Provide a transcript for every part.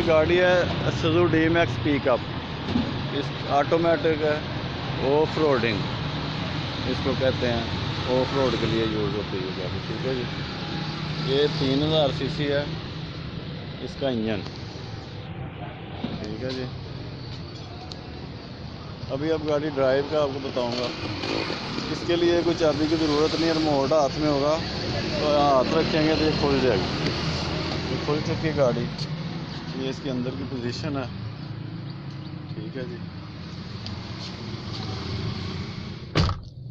गाड़ी है Suzuki D-max pickup. इस ऑटोमेटिक है, ऑफ रोडिंग इसको कहते हैं, ऑफ रोड के लिए यूज़ होती है गाड़ी। ठीक है जी, ये 3000 सीसी है इसका इंजन। ठीक है जी, अभी अब गाड़ी ड्राइव का आपको बताऊंगा। इसके लिए कोई चाबी की ज़रूरत नहीं है, रिमोट हाथ में होगा तो हाथ रखेंगे तो ये खुल जाएगी। ये खुल चुकी है गाड़ी, ये इसके अंदर की पोजीशन है। ठीक है जी,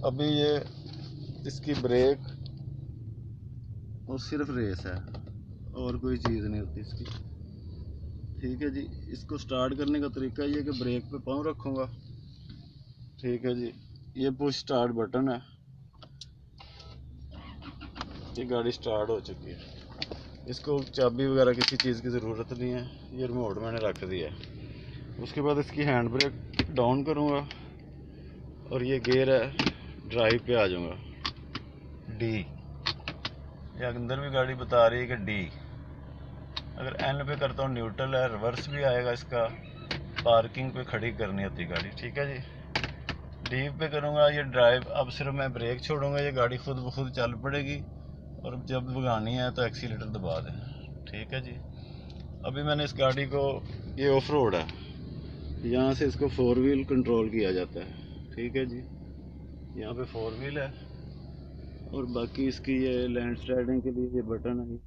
अभी ये इसकी ब्रेक और सिर्फ रेस है और कोई चीज़ नहीं होती इसकी। ठीक है जी, इसको स्टार्ट करने का तरीका ये कि ब्रेक पे पाँव रखूँगा। ठीक है जी, ये पुश स्टार्ट बटन है, ये गाड़ी स्टार्ट हो चुकी है। इसको चाबी वगैरह किसी चीज़ की ज़रूरत नहीं है, ये रिमोट मैंने रख दिया है। उसके बाद इसकी हैंड ब्रेक डाउन करूँगा और ये गियर है, ड्राइव पे आ जाऊँगा। डी, ये अंदर भी गाड़ी बता रही है कि डी। अगर एन पे करता हूँ न्यूट्रल है, रिवर्स भी आएगा इसका, पार्किंग पे खड़ी करनी होती गाड़ी। ठीक है जी, डी पे करूँगा ये ड्राइव। अब सिर्फ मैं ब्रेक छोड़ूंगा, ये गाड़ी खुद ब खुद चल पड़ेगी और जब भगानी है तो एक्सीलेटर दबा दें। ठीक है जी, अभी मैंने इस गाड़ी को, ये ऑफ रोड है, यहाँ से इसको 4 व्हील कंट्रोल किया जाता है। ठीक है जी, यहाँ पे 4 व्हील है और बाकी इसकी ये लैंड स्लाइडिंग के लिए ये बटन है।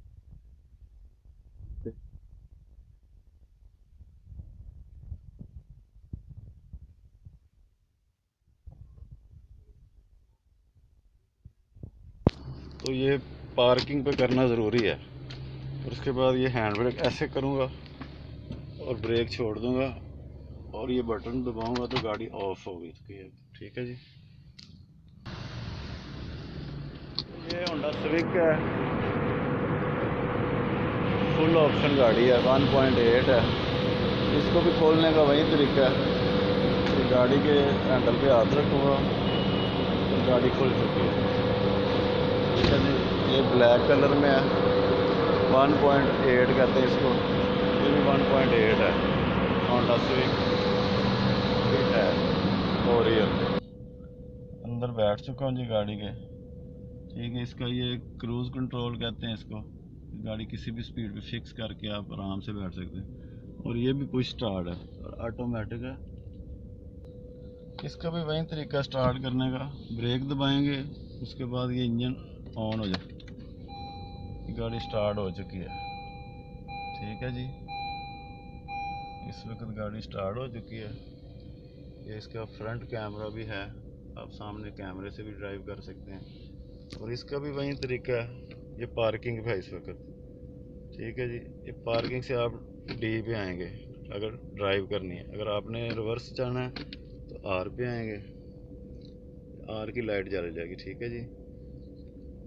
तो ये पार्किंग पे करना ज़रूरी है। और उसके बाद ये हैंड ब्रेक ऐसे करूँगा और ब्रेक छोड़ दूँगा और ये बटन दबाऊँगा तो गाड़ी ऑफ होगी इसकी। ठीक है जी, ये होंडा सिविक है, फुल ऑप्शन गाड़ी है, 1.8 है। इसको भी खोलने का वही तरीका है, ये गाड़ी के हैंडल पे हाथ रखूँगा तो गाड़ी खुल चुकी है। ठीक है जी, ये ब्लैक कलर में है, 1.8 कहते हैं इसको, ये भी 1.8 है, होंडा सिविक है ओरियल। अंदर बैठ चुका हूँ जी गाड़ी के। ठीक है, इसका ये क्रूज़ कंट्रोल कहते हैं इसको, गाड़ी किसी भी स्पीड पे फिक्स करके आप आराम से बैठ सकते हैं। और ये भी पुश स्टार्ट है और ऑटोमेटिक है। इसका भी वही तरीका स्टार्ट करने का, ब्रेक दबाएंगे उसके बाद ये इंजन ऑन हो जाए, गाड़ी स्टार्ट हो चुकी है। ठीक है जी, इस वक्त गाड़ी स्टार्ट हो चुकी है। ये इसका फ्रंट कैमरा भी है, आप सामने कैमरे से भी ड्राइव कर सकते हैं। और इसका भी वही तरीका है, ये पार्किंग पे है इस वक्त। ठीक है जी, ये पार्किंग से आप डी पे आएंगे अगर ड्राइव करनी है। अगर आपने रिवर्स जाना है तो आर पे आएंगे, आर की लाइट जल जाएगी। ठीक है जी,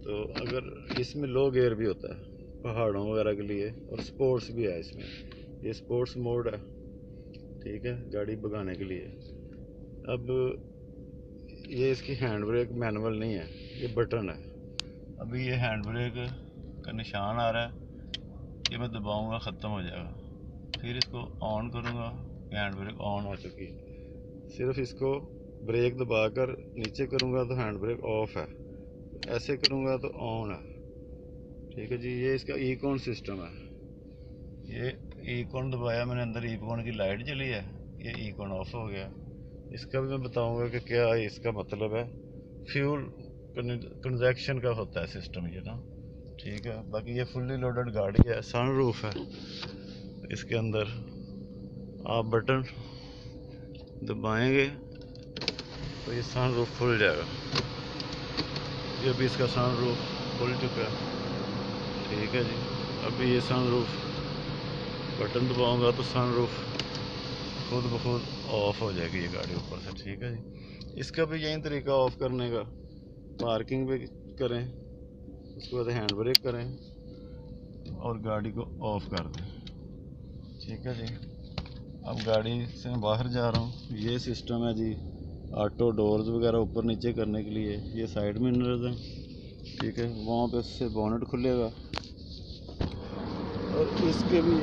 तो अगर इसमें लो गियर भी होता है पहाड़ों वगैरह के लिए, और स्पोर्ट्स भी है इसमें, ये स्पोर्ट्स मोड है। ठीक है, गाड़ी भगाने के लिए। अब ये इसकी हैंड ब्रेक मैनुअल नहीं है, ये बटन है। अभी ये हैंड ब्रेक का निशान आ रहा है, ये मैं दबाऊंगा ख़त्म हो जाएगा। फिर इसको ऑन करूंगा, हैंड ब्रेक ऑन हो चुकी है। सिर्फ इसको ब्रेक दबाकर नीचे करूंगा तो हैंड ब्रेक ऑफ है, ऐसे करूंगा तो ऑन है। ठीक है जी, ये इसका इकॉन सिस्टम है। ये इकॉन दबाया मैंने, अंदर इकॉन की लाइट जली है, ये इकॉन ऑफ हो गया। इसका भी मैं बताऊंगा कि क्या इसका मतलब है। फ्यूल कंजक्शन का होता है सिस्टम ये ना। ठीक है, बाकी ये फुल्ली लोडेड गाड़ी है, सनरूफ है इसके अंदर। आप बटन दबाएंगे तो ये सनरूफ खुल जाएगा। ये भी इसका सनरूफ खुल चुका है। ठीक है जी, अभी ये सनरूफ बटन दबाऊंगा तो सनरूफ खुद ब खुद ऑफ हो जाएगी ये गाड़ी ऊपर से। ठीक है जी, इसका भी यही तरीका ऑफ करने का, पार्किंग पे करें, उसके बाद हैंड ब्रेक करें और गाड़ी को ऑफ कर दें। ठीक है जी, अब गाड़ी से मैं बाहर जा रहा हूँ। ये सिस्टम है जी ऑटो डोर्स वगैरह ऊपर नीचे करने के लिए, ये साइड मिरर्स हैं। ठीक है, वहाँ पे से बोनेट खुलेगा और इसके भी